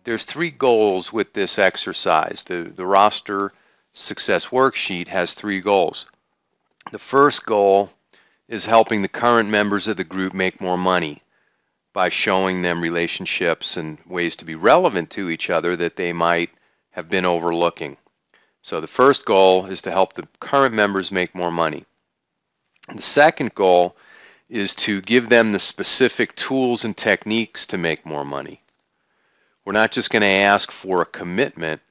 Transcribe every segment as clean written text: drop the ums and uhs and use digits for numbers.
there's 3 goals with this exercise. The roster success worksheet has 3 goals. The first goal is helping the current members of the group make more money by showing them relationships and ways to be relevant to each other that they might have been overlooking. So the first goal is to help the current members make more money. The second goal is to give them the specific tools and techniques to make more money. We're not just going to ask for a commitment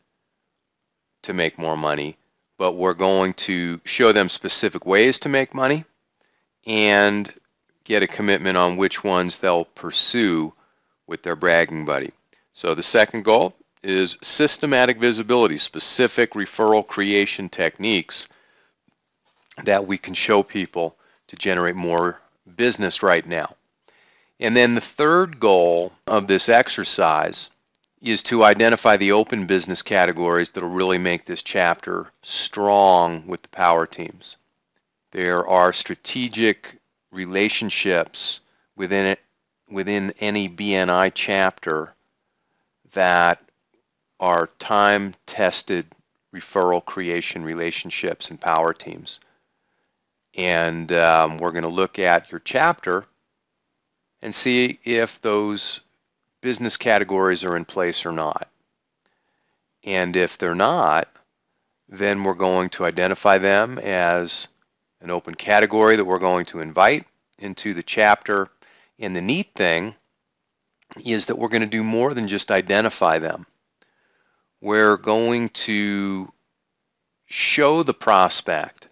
to make more money, but we're going to show them specific ways to make money and get a commitment on which ones they'll pursue with their bragging buddy. So the second goal is systematic visibility, specific referral creation techniques that we can show people to generate more business right now. And then the third goal of this exercise is to identify the open business categories that will really make this chapter strong with the power teams. There are strategic relationships within any BNI chapter that are time-tested referral creation relationships and power teams. And we're going to look at your chapter and see if those business categories are in place or not. And if they're not, then we're going to identify them as an open category that we're going to invite into the chapter. And the neat thing is that we're going to do more than just identify them. We're going to show the prospect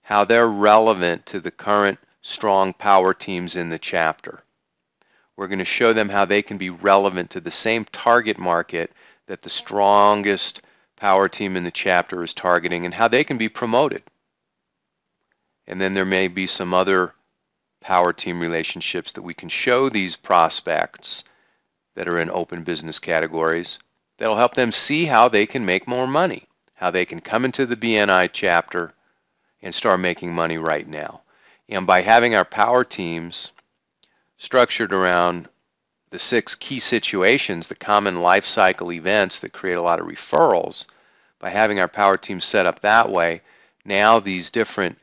how they're relevant to the current strong power teams in the chapter. We're going to show them how they can be relevant to the same target market that the strongest power team in the chapter is targeting and how they can be promoted. And then there may be some other power team relationships that we can show these prospects that are in open business categories that'll help them see how they can make more money, how they can come into the BNI chapter and start making money right now. And by having our power teams structured around the 6 key situations, the common life cycle events that create a lot of referrals, by having our power teams set up that way, now these different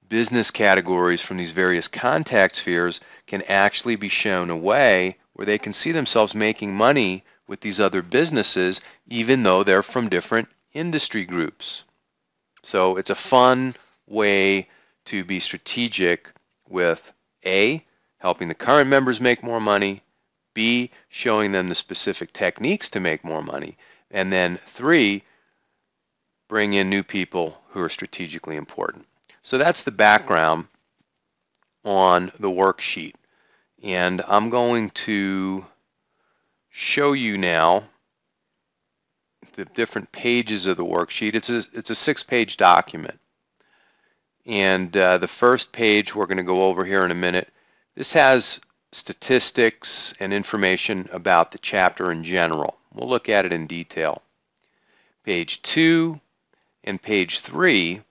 business categories from these various contact spheres can actually be shown a way where they can see themselves making money with these other businesses, even though they're from different industry groups. So it's a fun way to be strategic with A, helping the current members make more money, B, showing them the specific techniques to make more money, and then 3, bring in new people who are strategically important. So that's the background on the worksheet. And I'm going to show you now the different pages of the worksheet. It's a 6-page document. And the first page we're going to go over here in a minute. This has statistics and information about the chapter in general. We'll look at it in detail. Page 2 and page 3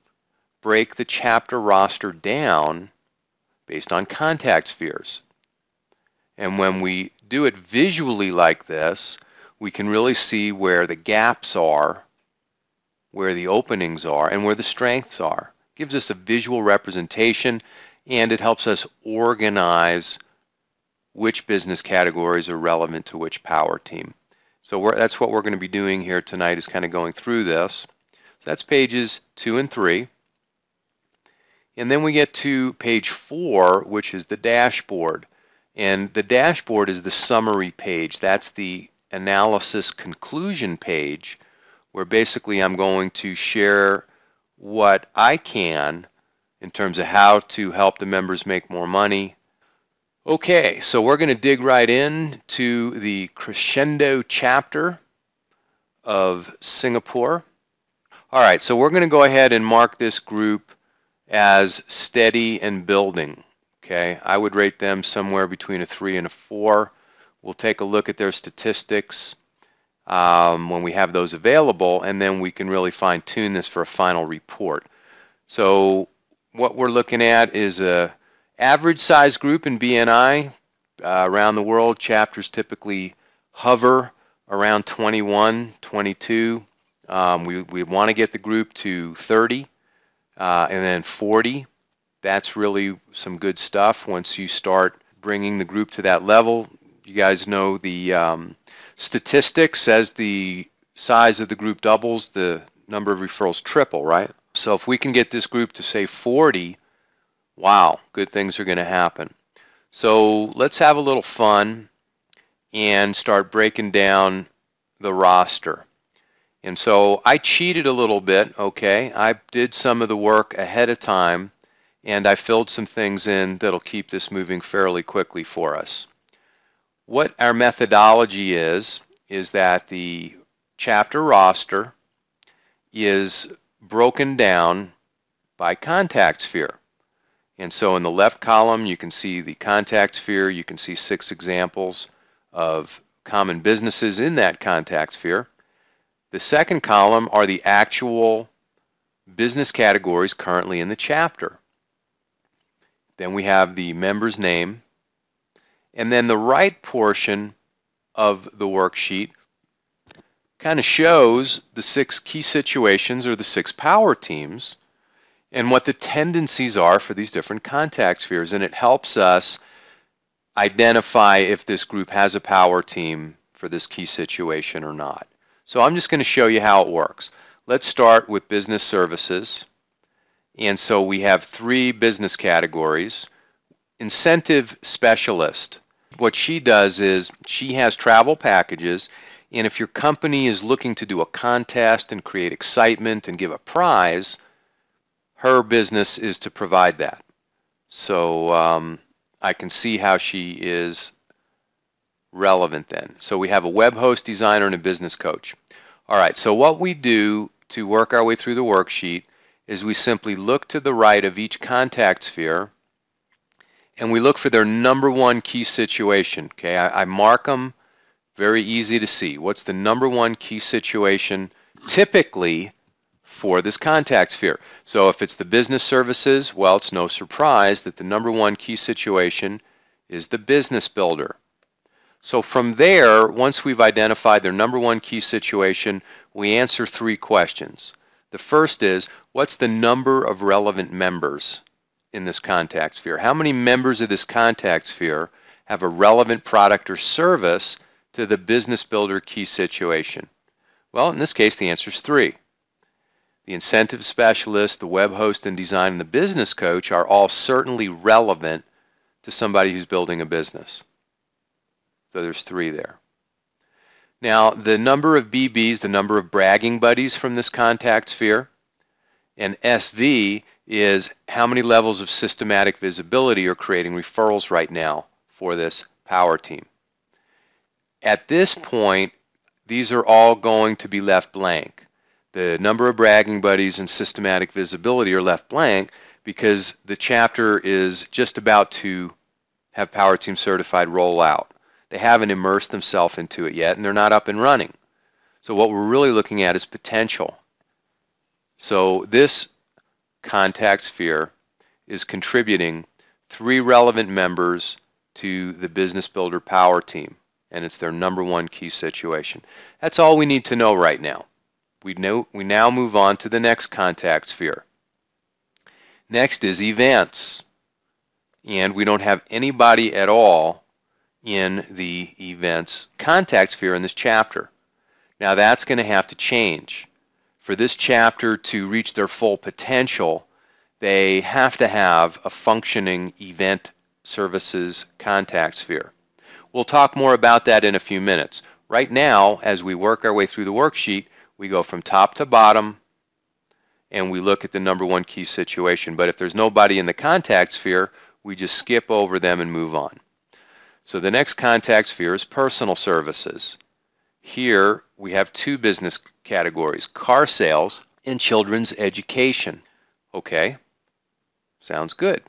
break the chapter roster down based on contact spheres. And when we do it visually like this, we can really see where the gaps are, where the openings are, and where the strengths are. It gives us a visual representation, and it helps us organize which business categories are relevant to which power team. So that's what we're going to be doing here tonight, is kind of going through this. So that's pages 2 and 3. And then we get to page 4, which is the dashboard. And the dashboard is the summary page. That's the analysis conclusion page, where basically I'm going to share what I can in terms of how to help the members make more money. Okay, so we're going to dig right in to the Crescendo chapter of Singapore. All right, so we're going to go ahead and mark this group as steady and building. Okay, I would rate them somewhere between a 3 and a 4. We'll take a look at their statistics when we have those available, and then we can really fine-tune this for a final report. So what we're looking at is a average size group in BNI. Around the world, chapters typically hover around 21, 22. We want to get the group to 30 and then 40. That's really some good stuff. Once you start bringing the group to that level, you guys know the statistics as the size of the group doubles, the number of referrals triple, right? So if we can get this group to say 40, wow, good things are going to happen. So let's have a little fun and start breaking down the roster. And so I cheated a little bit, okay? I did some of the work ahead of time, and I filled some things in that'll keep this moving fairly quickly for us. What our methodology is that the chapter roster is broken down by contact sphere. And so in the left column, you can see the contact sphere. You can see 6 examples of common businesses in that contact sphere. The second column are the actual business categories currently in the chapter. Then we have the member's name. And then the right portion of the worksheet kind of shows the 6 key situations or the 6 power teams and what the tendencies are for these different contact spheres. And it helps us identify if this group has a power team for this key situation or not. So I'm just going to show you how it works. Let's start with business services. And so we have 3 business categories. Incentive specialist. What she does is she has travel packages, and if your company is looking to do a contest and create excitement and give a prize, her business is to provide that. So I can see how she is relevant then. So we have a web host designer and a business coach. All right, so what we do to work our way through the worksheet is we simply look to the right of each contact sphere and we look for their number 1 key situation. Okay, I mark them, very easy to see. What's the number 1 key situation typically for this contact sphere? So if it's the business services, well, it's no surprise that the number 1 key situation is the business builder. So from there, once we've identified their number 1 key situation, we answer 3 questions. The first is, what's the number of relevant members in this contact sphere? How many members of this contact sphere have a relevant product or service to the business builder key situation? Well, in this case, the answer is 3. The incentive specialist, the web host and design, and the business coach are all certainly relevant to somebody who's building a business. So there's 3 there. Now, the number of BBs, the number of bragging buddies from this contact sphere, and SV is how many levels of systematic visibility are creating referrals right now for this power team. At this point, these are all going to be left blank. The number of bragging buddies and systematic visibility are left blank because the chapter is just about to have Power Team Certified roll out. They haven't immersed themselves into it yet, and they're not up and running. So what we're really looking at is potential. So this contact sphere is contributing 3 relevant members to the Business Builder Power Team, and it's their number 1 key situation. That's all we need to know right now. We now move on to the next contact sphere. Next is events, and we don't have anybody at all in the events contact sphere in this chapter. Now that's going to have to change. For this chapter to reach their full potential, they have to have a functioning event services contact sphere. We'll talk more about that in a few minutes. Right now, as we work our way through the worksheet, we go from top to bottom and we look at the number 1 key situation. But if there's nobody in the contact sphere, we just skip over them and move on. So the next contact sphere is personal services. Here we have 2 business categories, car sales and children's education. Okay, sounds good.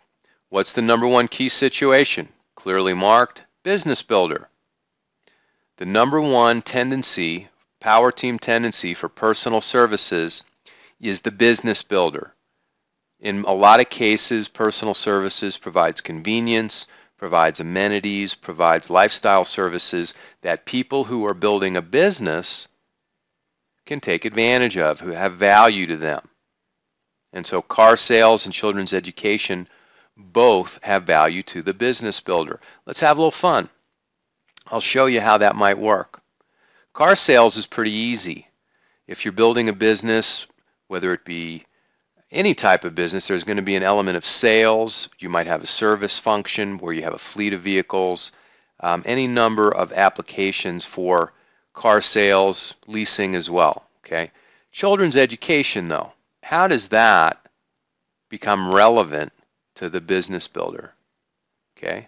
What's the number 1 key situation? Clearly marked, business builder. The number 1 tendency, power team tendency for personal services is the business builder. In a lot of cases, personal services provides convenience, provides amenities, provides lifestyle services that people who are building a business can take advantage of, who have value to them. And so car sales and children's education both have value to the business builder. Let's have a little fun. I'll show you how that might work. Car sales is pretty easy. If you're building a business, whether it be any type of business, there's going to be an element of sales. You might have a service function where you have a fleet of vehicles, any number of applications for car sales, leasing as well. Okay. Children's education, though, how does that become relevant to the business builder? Okay.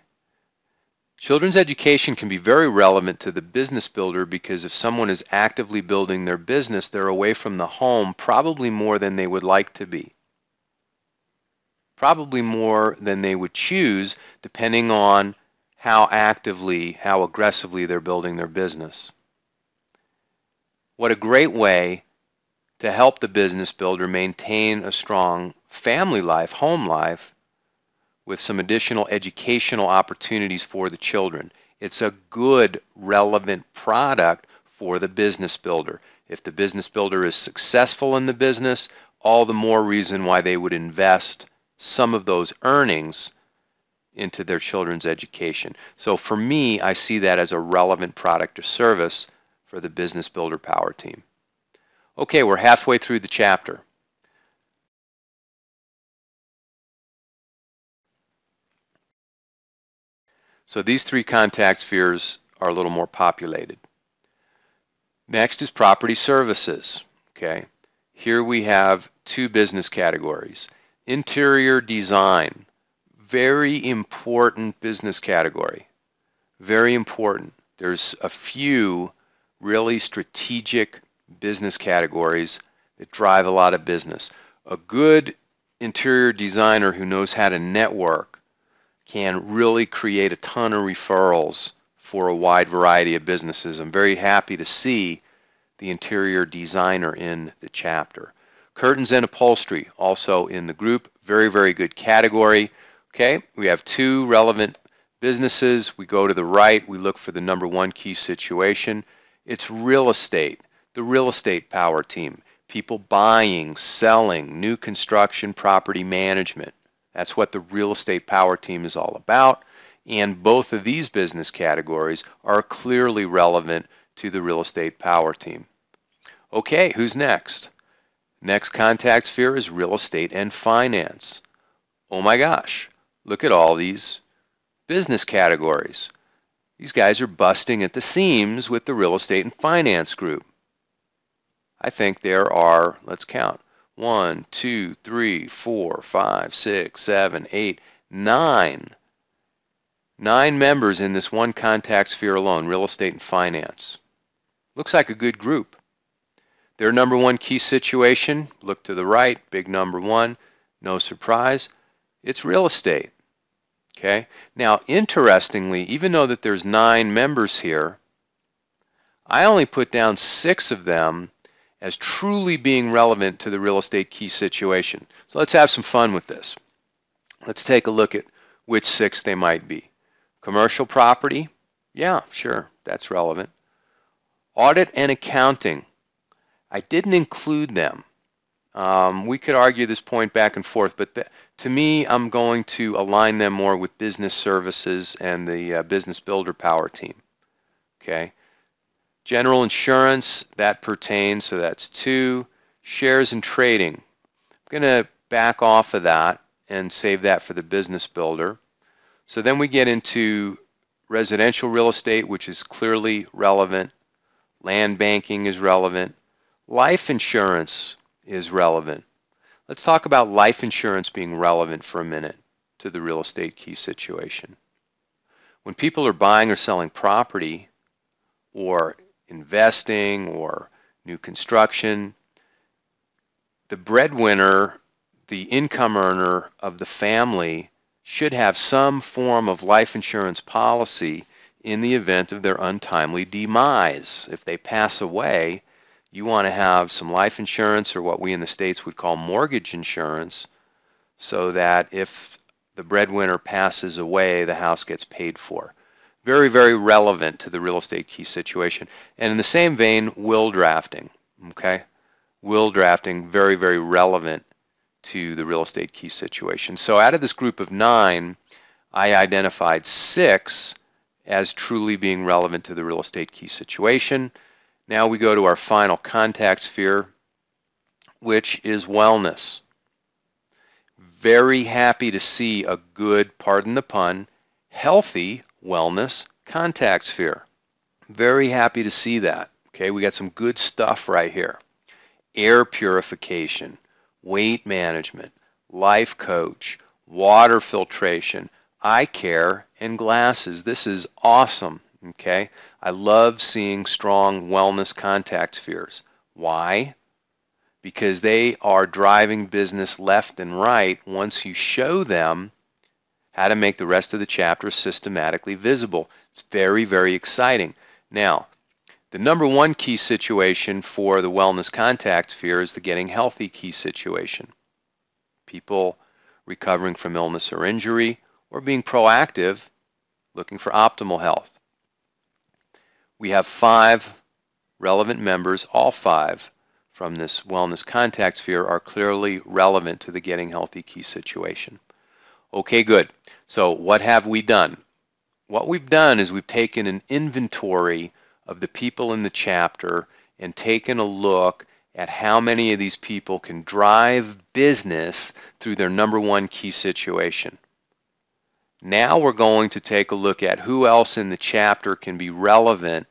Children's education can be very relevant to the business builder because if someone is actively building their business, they're away from the home probably more than they would like to be. Probably more than they would choose, depending on how actively, how aggressively they're building their business. What a great way to help the business builder maintain a strong family life, home life, with some additional educational opportunities for the children. It's a good, relevant product for the business builder. If the business builder is successful in the business, all the more reason why they would invest some of those earnings into their children's education. So for me, I see that as a relevant product or service for the business builder power team. Okay, we're halfway through the chapter. So these three contact spheres are a little more populated. Next is property services. Okay, here we have two business categories. Interior design, very important business category. Very important. There's a few really strategic business categories that drive a lot of business. A good interior designer who knows how to network can really create a ton of referrals for a wide variety of businesses. I'm very happy to see the interior designer in the chapter. Curtains and upholstery, also in the group. Very, very good category. Okay, we have two relevant businesses. We go to the right. We look for the number one key situation. It's real estate, the real estate power team. People buying, selling, new construction, property management. That's what the real estate power team is all about. And both of these business categories are clearly relevant to the real estate power team. Okay, who's next? Next contact sphere is real estate and finance. Oh my gosh, look at all these business categories. These guys are busting at the seams with the real estate and finance group. I think there are, let's count, 1, 2, 3, 4, 5, 6, 7, 8, 9. 9 members in this one contact sphere alone, real estate and finance. Looks like a good group. Their number one key situation, look to the right, big number one, no surprise, it's real estate. Okay. Now, interestingly, even though that there's 9 members here, I only put down 6 of them as truly being relevant to the real estate key situation. So let's have some fun with this. Let's take a look at which 6 they might be. Commercial property, yeah, sure, that's relevant. Audit and accounting, I didn't include them. We could argue this point back and forth, but to me, I'm going to align them more with business services and the business builder power team. Okay. General insurance, that pertains, so that's 2. Shares and trading, I'm going to back off of that and save that for the business builder. So then we get into residential real estate, which is clearly relevant. Land banking is relevant. Life insurance is relevant. Let's talk about life insurance being relevant for a minute to the real estate key situation. When people are buying or selling property or investing or new construction, the breadwinner, the income earner of the family should have some form of life insurance policy in the event of their untimely demise. If they pass away, you want to have some life insurance, or what we in the States would call mortgage insurance, so that if the breadwinner passes away, the house gets paid for. Very, very relevant to the real estate key situation. And in the same vein, will drafting. Okay? Will drafting, very, very relevant to the real estate key situation. So out of this group of 9, I identified 6 as truly being relevant to the real estate key situation. Now we go to our final contact sphere, which is wellness. Very happy to see a good, pardon the pun, healthy wellness contact sphere. Very happy to see that. Okay, we got some good stuff right here. Air purification, weight management, life coach, water filtration, eye care, and glasses. This is awesome. Okay, I love seeing strong wellness contact spheres. Why? Because they are driving business left and right once you show them how to make the rest of the chapter systematically visible. It's very, very exciting. Now, the number 1 key situation for the wellness contact sphere is the getting healthy key situation. People recovering from illness or injury, or being proactive, looking for optimal health. We have 5 relevant members. All 5 from this wellness contact sphere are clearly relevant to the getting healthy key situation. Okay, good. So what have we done? What we've done is we've taken an inventory of the people in the chapter and taken a look at how many of these people can drive business through their number 1 key situation. Now we're going to take a look at who else in the chapter can be relevant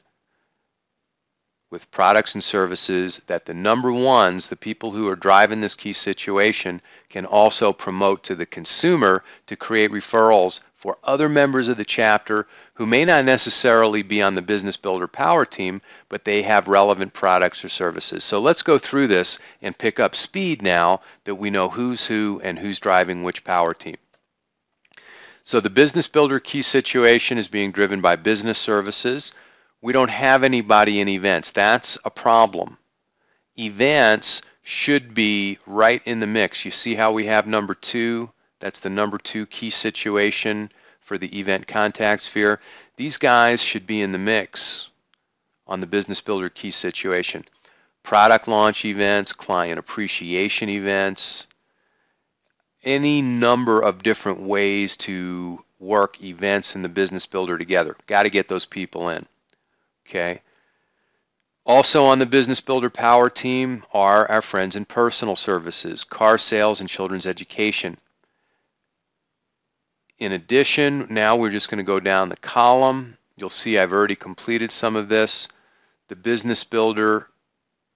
with products and services that the number 1s, the people who are driving this key situation, can also promote to the consumer to create referrals for other members of the chapter who may not necessarily be on the Business Builder Power Team, but they have relevant products or services. So let's go through this and pick up speed now that we know who's who and who's driving which power team. So the Business Builder key situation is being driven by business services. We don't have anybody in events. That's a problem. Events should be right in the mix. You see how we have number 2? That's the number 2 key situation for the event contact sphere. These guys should be in the mix on the Business Builder key situation. Product launch events, client appreciation events, any number of different ways to work events in the Business Builder together. Got to get those people in. Okay. Also on the Business Builder Power Team are our friends in personal services, car sales, and children's education. In addition, now we're just going to go down the column. You'll see I've already completed some of this. The Business Builder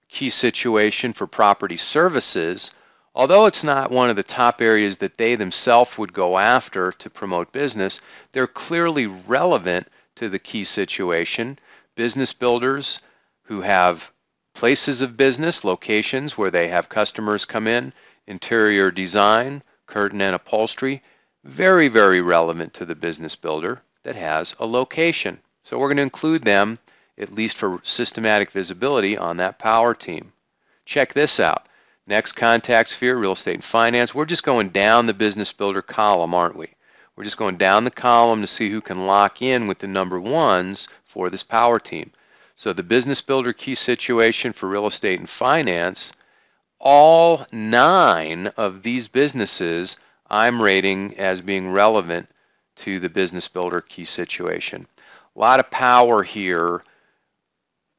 key situation for property services, although it's not one of the top areas that they themselves would go after to promote business, they're clearly relevant to the key situation. Business builders who have places of business, locations where they have customers come in, interior design, curtain and upholstery, very, very relevant to the business builder that has a location. So we're going to include them, at least for systematic visibility, on that power team. Check this out. Next contact sphere, real estate and finance. We're just going down the business builder column, aren't we? We're just going down the column to see who can lock in with the number 1s for this power team. So the business builder key situation for real estate and finance, all 9 of these businesses I'm rating as being relevant to the business builder key situation. A lot of power here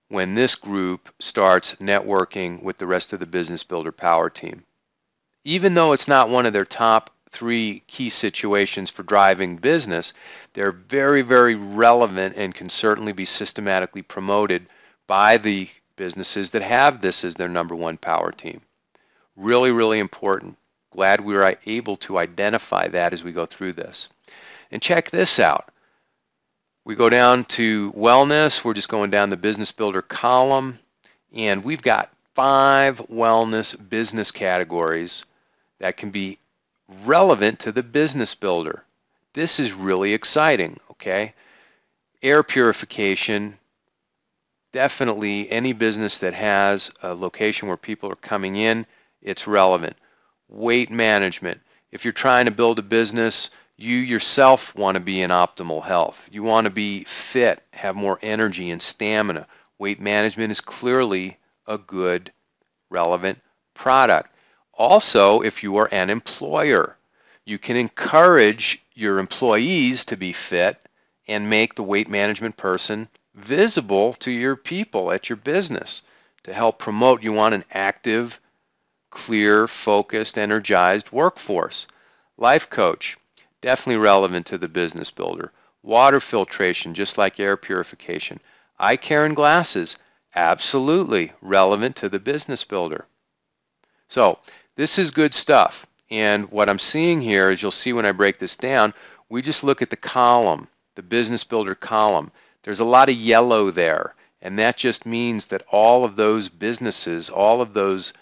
when this group starts networking with the rest of the business builder power team. Even though it's not one of their top 3 key situations for driving business, they're very, very relevant and can certainly be systematically promoted by the businesses that have this as their number 1 power team. Really, really important. Glad we were able to identify that as we go through this. And check this out. We go down to wellness. We're just going down the business builder column, and we've got 5 wellness business categories that can be relevant to the business builder. This is really exciting, okay? Air purification, definitely any business that has a location where people are coming in, it's relevant. Weight management, If you're trying to build a business, you yourself want to be in optimal health. You want to be fit, have more energy and stamina. Weight management is clearly a good, relevant product. Also, if you are an employer, you can encourage your employees to be fit and make the weight management person visible to your people at your business to help promote. You want an active, clear, focused, energized workforce. Life coach, definitely relevant to the business builder. Water filtration, just like air purification. Eye care and glasses, absolutely relevant to the business builder. So this is good stuff. And what I'm seeing here is, you'll see when I break this down, we just look at the column, the business builder column. There's a lot of yellow there. And that just means that all of those businesses, all of those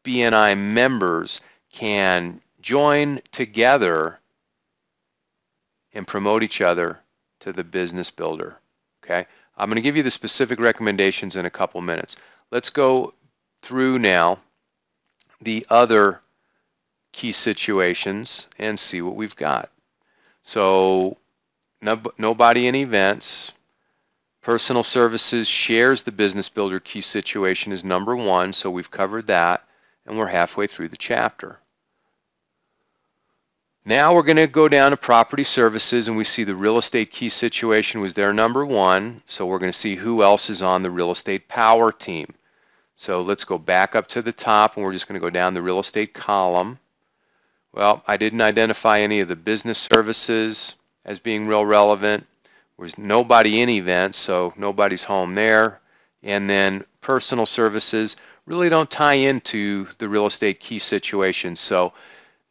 BNI members can join together and promote each other to the business builder. Okay? I'm going to give you the specific recommendations in a couple minutes. Let's go through now the other key situations and see what we've got. So nobody in events. Personal services shares the business builder key situation is number one, so we've covered that, and we're halfway through the chapter. Now we're going to go down to property services, and we see the real estate key situation was their number one, so we're going to see who else is on the real estate power team. So let's go back up to the top, and we're just going to go down the real estate column. Well, I didn't identify any of the business services as being real relevant. There's nobody in events, so nobody's home there. And then personal services really don't tie into the real estate key situation. So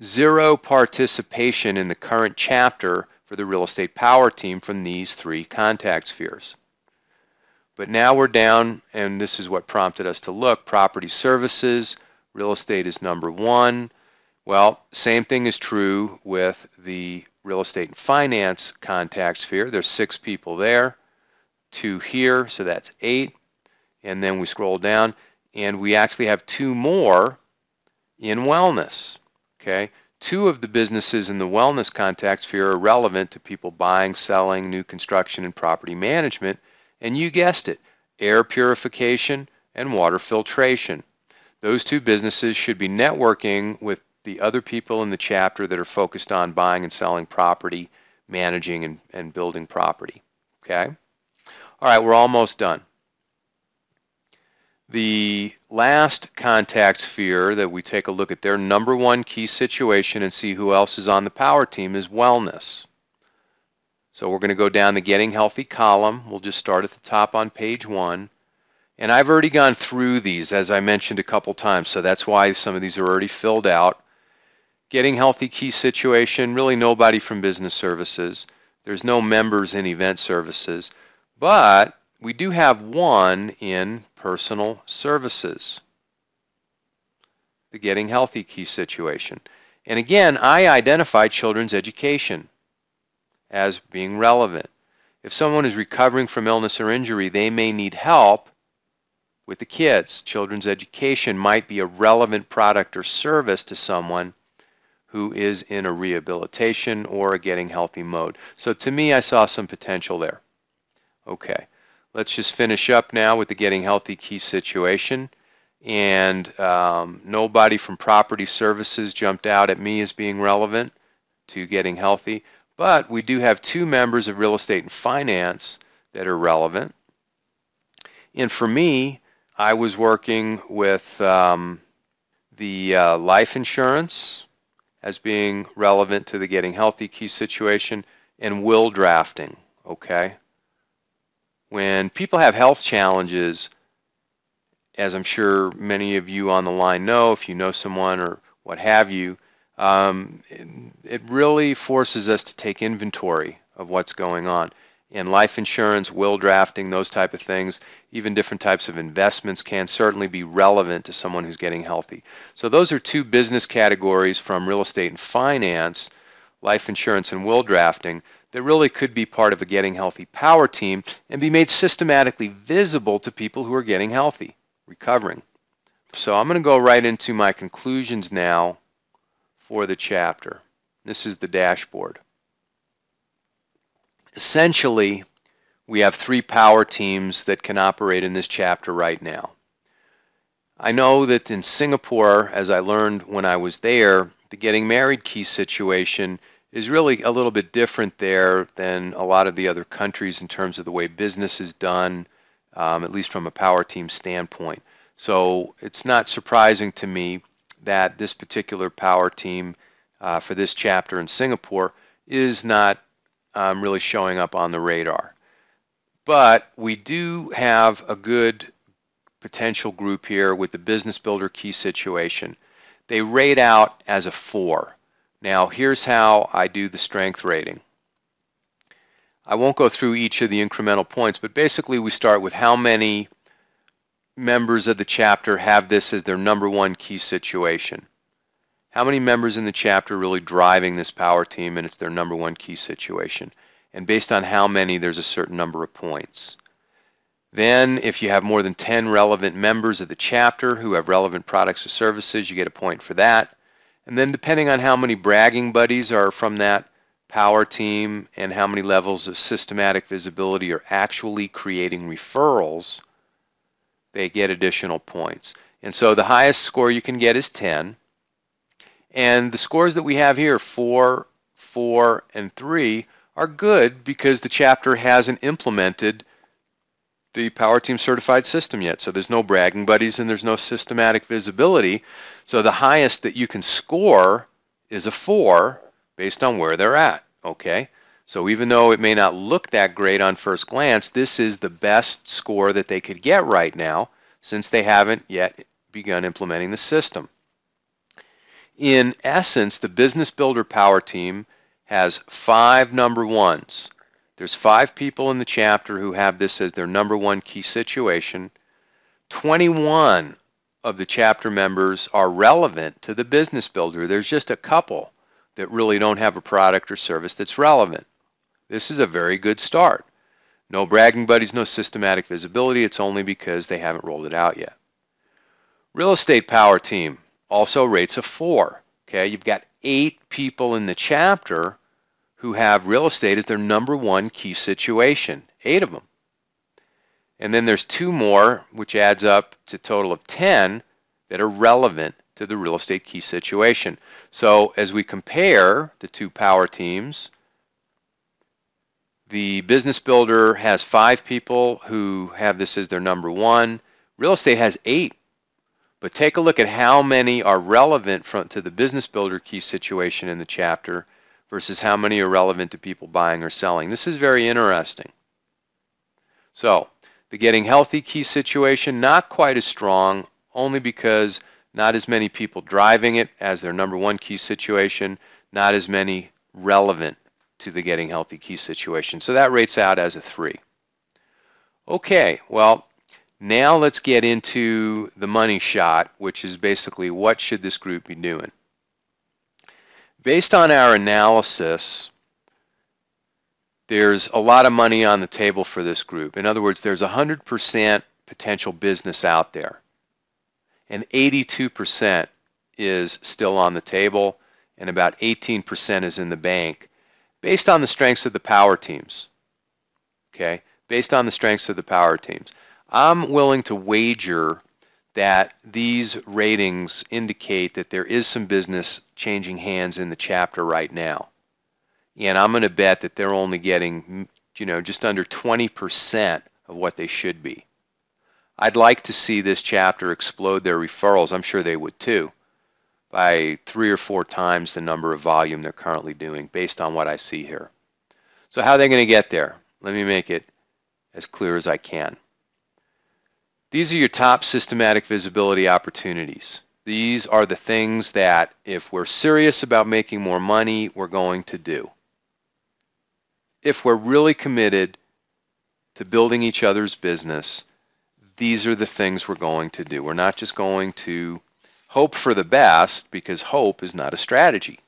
zero participation in the current chapter for the real estate power team from these three contact spheres. But now we're down, and this is what prompted us to look. Property services, real estate is number one. Well, same thing is true with the real estate and finance contact sphere. There's 6 people there, 2 here, so that's 8. And then we scroll down, and we actually have 2 more in wellness. Okay, 2 of the businesses in the wellness contact sphere are relevant to people buying, selling, new construction, and property management. And you guessed it, air purification and water filtration. Those 2 businesses should be networking with the other people in the chapter that are focused on buying and selling property, managing and building property. Okay? All right, we're almost done. The last contact sphere that we take a look at their number one key situation and see who else is on the power team is wellness. So we're going to go down the Getting Healthy column. We'll just start at the top on page 1. And I've already gone through these, as I mentioned a couple times, so that's why some of these are already filled out. Getting Healthy key situation, really nobody from business services. There's no members in event services, but we do have 1 in personal services, the Getting Healthy key situation. And again, I identify children's education as being relevant. If someone is recovering from illness or injury, they may need help with the kids. Children's education might be a relevant product or service to someone who is in a rehabilitation or a getting healthy mode. So to me, I saw some potential there. Okay, let's just finish up now with the Getting Healthy key situation. And nobody from property services jumped out at me as being relevant to Getting Healthy. But we do have 2 members of real estate and finance that are relevant. And for me, I was working with the life insurance as being relevant to the Getting Healthy key situation, and will drafting. Okay? When people have health challenges, as I'm sure many of you on the line know, if you know someone or what have you, it really forces us to take inventory of what's going on. And life insurance, will drafting, those type of things, even different types of investments can certainly be relevant to someone who's getting healthy. So those are 2 business categories from real estate and finance, life insurance and will drafting, that really could be part of a Getting Healthy power team and be made systematically visible to people who are getting healthy, recovering. So I'm going to go right into my conclusions now for the chapter. This is the dashboard. Essentially, we have 3 power teams that can operate in this chapter right now. I know that in Singapore, as I learned when I was there, the getting married key situation is really a little bit different there than a lot of the other countries in terms of the way business is done, at least from a power team standpoint. So it's not surprising to me that this particular power team for this chapter in Singapore is not really showing up on the radar. But we do have a good potential group here with the business builder key situation. They rate out as a 4. Now here's how I do the strength rating. I won't go through each of the incremental points, but basically we start with how many members of the chapter have this as their number 1 key situation. How many members in the chapter are really driving this power team and it's their number 1 key situation? And based on how many, there's a certain number of points. Then if you have more than 10 relevant members of the chapter who have relevant products or services, you get a point for that. And then depending on how many bragging buddies are from that power team and how many levels of systematic visibility are actually creating referrals, they get additional points. And so the highest score you can get is 10. And the scores that we have here, 4, 4, and 3, are good because the chapter hasn't implemented the Power Team certified system yet. So there's no bragging buddies and there's no systematic visibility. So the highest that you can score is a 4 based on where they're at. Okay? So even though it may not look that great on first glance, this is the best score that they could get right now since they haven't yet begun implementing the system. In essence, the Business Builder Power Team has 5 number 1s. There's 5 people in the chapter who have this as their number 1 key situation. 21 of the chapter members are relevant to the business builder. There's just a couple that really don't have a product or service that's relevant. This is a very good start. No bragging buddies, no systematic visibility. It's only because they haven't rolled it out yet. Real Estate Power Team also rates a 4. Okay, you've got 8 people in the chapter who have real estate as their number 1 key situation, 8 of them. And then there's 2 more, which adds up to a total of 10 that are relevant to the real estate key situation. So as we compare the 2 power teams, the business builder has 5 people who have this as their number 1. Real estate has 8. But take a look at how many are relevant to the business builder key situation in the chapter versus how many are relevant to people buying or selling. This is very interesting. So the getting healthy key situation, not quite as strong, only because not as many people driving it as their number 1 key situation, not as many relevant to the getting healthy key situation. So that rates out as a 3. Okay, well, now let's get into the money shot, which is basically what should this group be doing. Based on our analysis, there's a lot of money on the table for this group. In other words, there's 100% potential business out there, and 82% is still on the table, and about 18% is in the bank, based on the strengths of the power teams. Okay, based on the strengths of the power teams. I'm willing to wager that these ratings indicate that there is some business changing hands in the chapter right now. And I'm going to bet that they're only getting, just under 20% of what they should be. I'd like to see this chapter explode their referrals. I'm sure they would too, by 3 or 4 times the number of volume they're currently doing based on what I see here. So how are they going to get there? Let me make it as clear as I can. These are your top systematic visibility opportunities. These are the things that if we're serious about making more money, we're going to do. If we're really committed to building each other's business, these are the things we're going to do. We're not just going to hope for the best, because hope is not a strategy.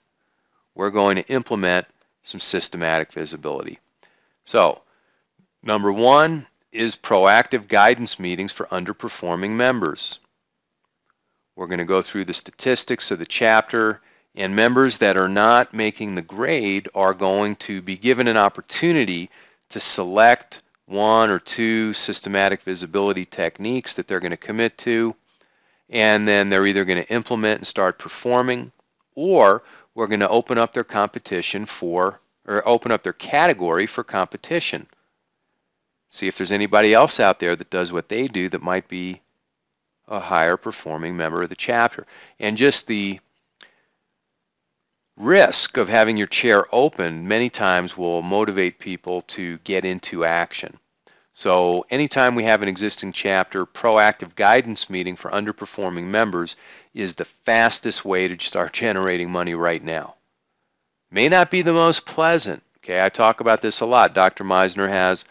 We're going to implement some systematic visibility. So, number 1 is proactive guidance meetings for underperforming members. We're going to go through the statistics of the chapter And members that are not making the grade are going to be given an opportunity to select one or two systematic visibility techniques that they're going to commit to, and then they're either going to implement and start performing, or we're going to open up their competition for, or open up their category for competition. See if there's anybody else out there that does what they do that might be a higher performing member of the chapter. And just the risk of having your chair open many times will motivate people to get into action. So anytime we have an existing chapter, proactive guidance meeting for underperforming members is the fastest way to start generating money right now. May not be the most pleasant. Okay, I talk about this a lot. Dr. Meisner has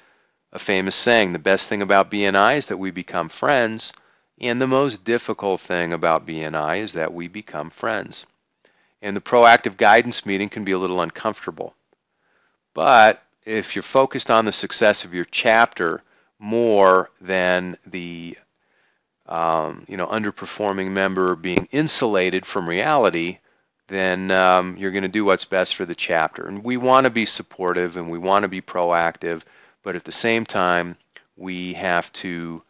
a famous saying, the best thing about BNI is that we become friends, and the most difficult thing about BNI is that we become friends. And the proactive guidance meeting can be a little uncomfortable. But if you're focused on the success of your chapter more than the underperforming member being insulated from reality, then you're going to do what's best for the chapter. And we want to be supportive and we want to be proactive, but at the same time, we have to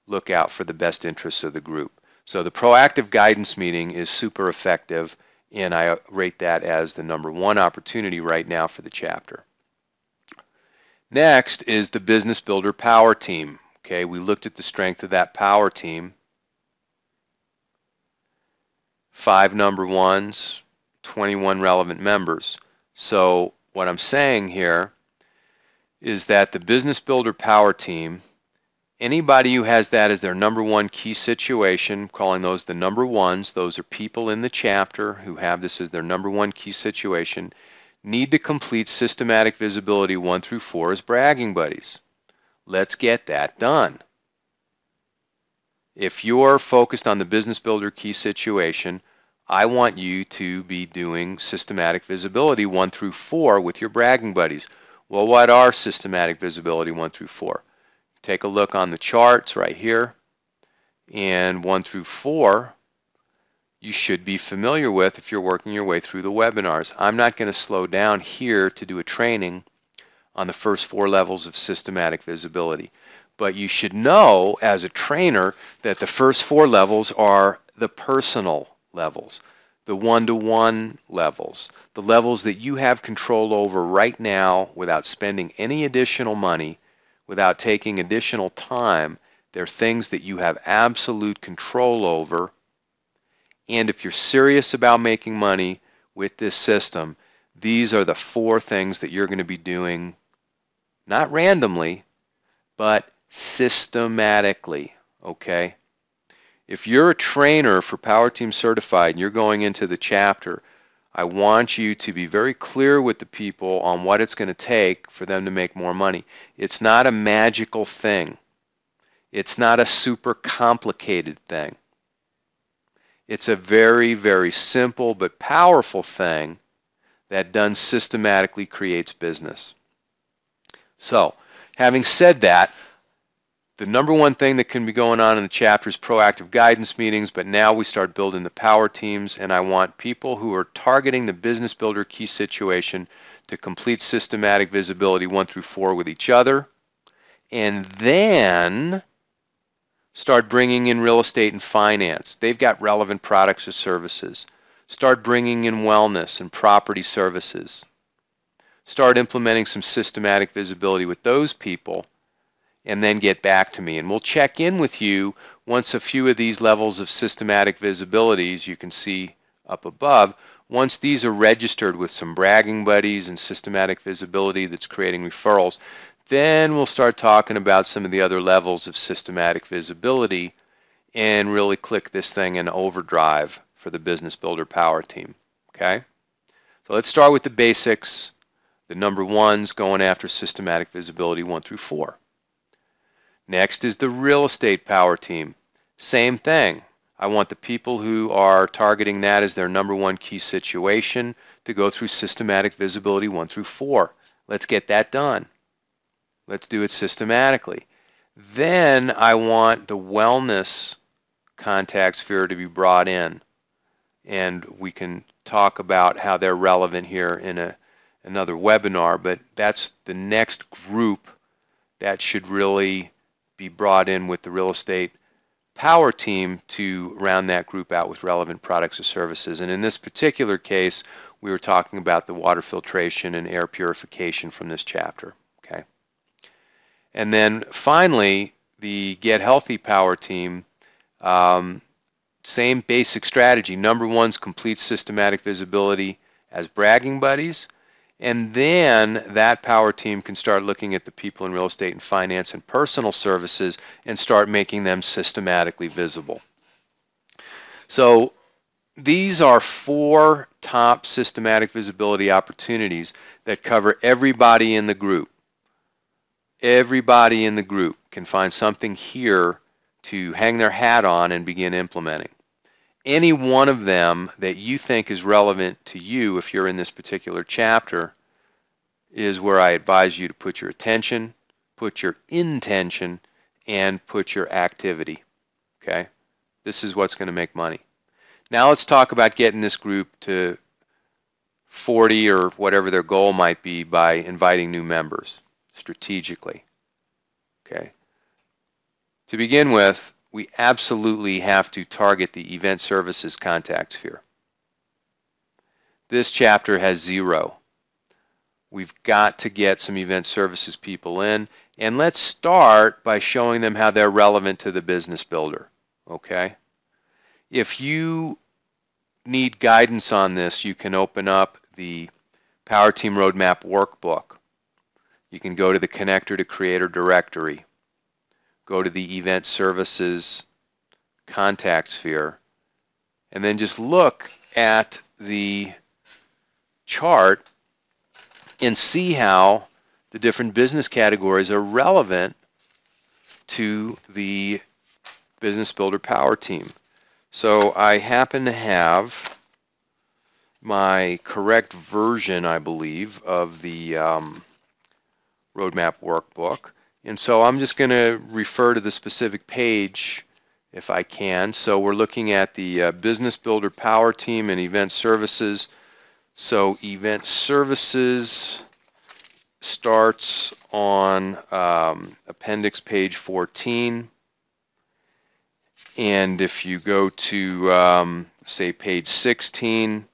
look out for the best interests of the group. So the proactive guidance meeting is super effective, and I rate that as the #1 opportunity right now for the chapter. Next is the Business Builder Power Team. Okay, we looked at the strength of that power team. 5 #1s, 21 relevant members. So what I'm saying here is that the Business Builder Power Team, anybody who has that as their #1 key situation, calling those the #1s, those are people in the chapter who have this as their #1 key situation, need to complete systematic visibility 1 through 4 as bragging buddies. Let's get that done. If you're focused on the Business Builder key situation, I want you to be doing systematic visibility 1 through 4 with your bragging buddies. Well, what are systematic visibility 1 through 4? Take a look on the charts right here, and 1 through 4 you should be familiar with if you're working your way through the webinars. I'm not going to slow down here to do a training on the first 4 levels of systematic visibility. But you should know as a trainer that the first 4 levels are the personal levels, the one-to-one levels, the levels that you have control over right now without spending any additional money, without taking additional time. They're things that you have absolute control over. And if you're serious about making money with this system, these are the 4 things that you're going to be doing, not randomly, but systematically, okay? If you're a trainer for Power Team Certified and you're going into the chapter, I want you to be very clear with the people on what it's going to take for them to make more money. It's not a magical thing. It's not a super complicated thing. It's a very, very simple but powerful thing that done systematically creates business. So, having said that, the #1 thing that can be going on in the chapter is proactive guidance meetings, but now we start building the power teams, and I want people who are targeting the Business Builder key situation to complete systematic visibility 1 through 4 with each other, and then start bringing in real estate and finance. They've got relevant products or services. Start bringing in wellness and property services. Start implementing some systematic visibility with those people, and then get back to me. And we'll check in with you once a few of these levels of systematic visibilities you can see up above, once these are registered with some bragging buddies and systematic visibility that's creating referrals, then we'll start talking about some of the other levels of systematic visibility and really click this thing in overdrive for the Business Builder Power Team. Okay? So let's start with the basics, the #1s going after systematic visibility 1 through 4. Next is the Real Estate Power Team. Same thing. I want the people who are targeting that as their #1 key situation to go through systematic visibility 1 through 4. Let's get that done. Let's do it systematically. Then I want the wellness contact sphere to be brought in. and we can talk about how they're relevant here in another webinar, but that's the next group that should really be brought in with the real estate power team to round that group out with relevant products or services. And in this particular case, we were talking about the water filtration and air purification from this chapter. Okay. And then finally, the Get Healthy Power team, same basic strategy. Number one is complete systematic visibility as bragging buddies. And then that power team can start looking at the people in real estate and finance and personal services and start making them systematically visible. So these are 4 top systematic visibility opportunities that cover everybody in the group. Everybody in the group can find something here to hang their hat on and begin implementing. Any one of them that you think is relevant to you if you're in this particular chapter is where I advise you to put your attention, put your intention, and put your activity. Okay? This is what's going to make money. Now let's talk about getting this group to 40 or whatever their goal might be by inviting new members strategically. Okay? To begin with, we absolutely have to target the event services contact sphere. This chapter has 0. We've got to get some event services people in, and let's start by showing them how they're relevant to the business builder. Okay? If you need guidance on this, you can open up the Power Team Roadmap Workbook. You can go to the Connector to Creator directory, go to the Event Services contact sphere, and then just look at the chart and see how the different business categories are relevant to the Business Builder Power Team. So I happen to have my correct version, I believe, of the Roadmap Workbook. And so I'm just going to refer to the specific page if I can. So we're looking at the Business Builder Power Team and Event Services. So Event Services starts on appendix page 14. And if you go to, say, page 16,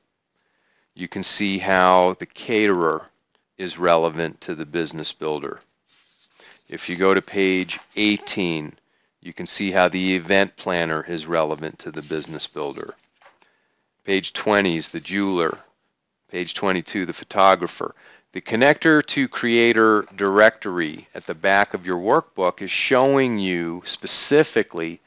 you can see how the caterer is relevant to the business builder. If you go to page 18, you can see how the event planner is relevant to the business builder. Page 20 is the jeweler. Page 22, the photographer. The Connector to Creator directory at the back of your workbook is showing you specifically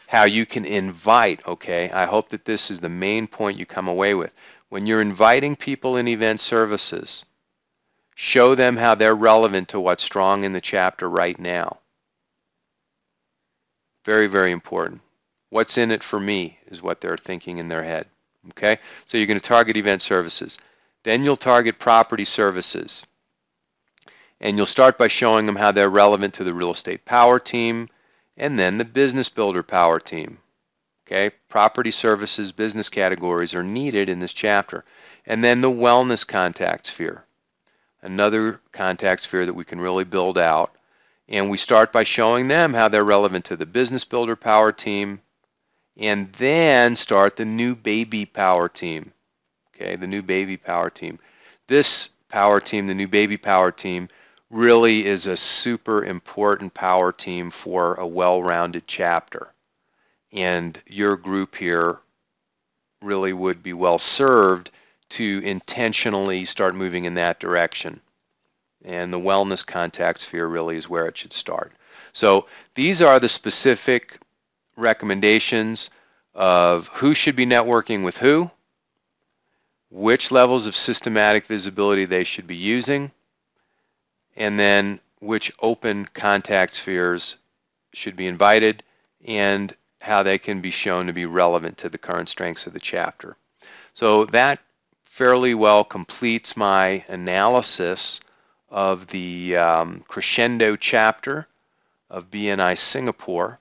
how you can invite, okay? I hope that this is the main point you come away with. When you're inviting people in event services, show them how they're relevant to what's strong in the chapter right now. Very, very important. What's in it for me is what they're thinking in their head, okay? So you're going to target event services. Then you'll target property services. And you'll start by showing them how they're relevant to the real estate power team and then the business builder power team. Okay, property services, business categories are needed in this chapter. And then the wellness contact sphere, another contact sphere that we can really build out. And we start by showing them how they're relevant to the business builder power team and then start the new baby power team. Okay, the new baby power team. This power team, the new baby power team, really is a super important power team for a well-rounded chapter. And your group here really would be well served to intentionally start moving in that direction. And the wellness contact sphere really is where it should start. So these are the specific recommendations of who should be networking with who, which levels of systematic visibility they should be using, and then which open contact spheres should be invited, and how they can be shown to be relevant to the current strengths of the chapter. So that fairly well completes my analysis of the Crescendo chapter of BNI Singapore.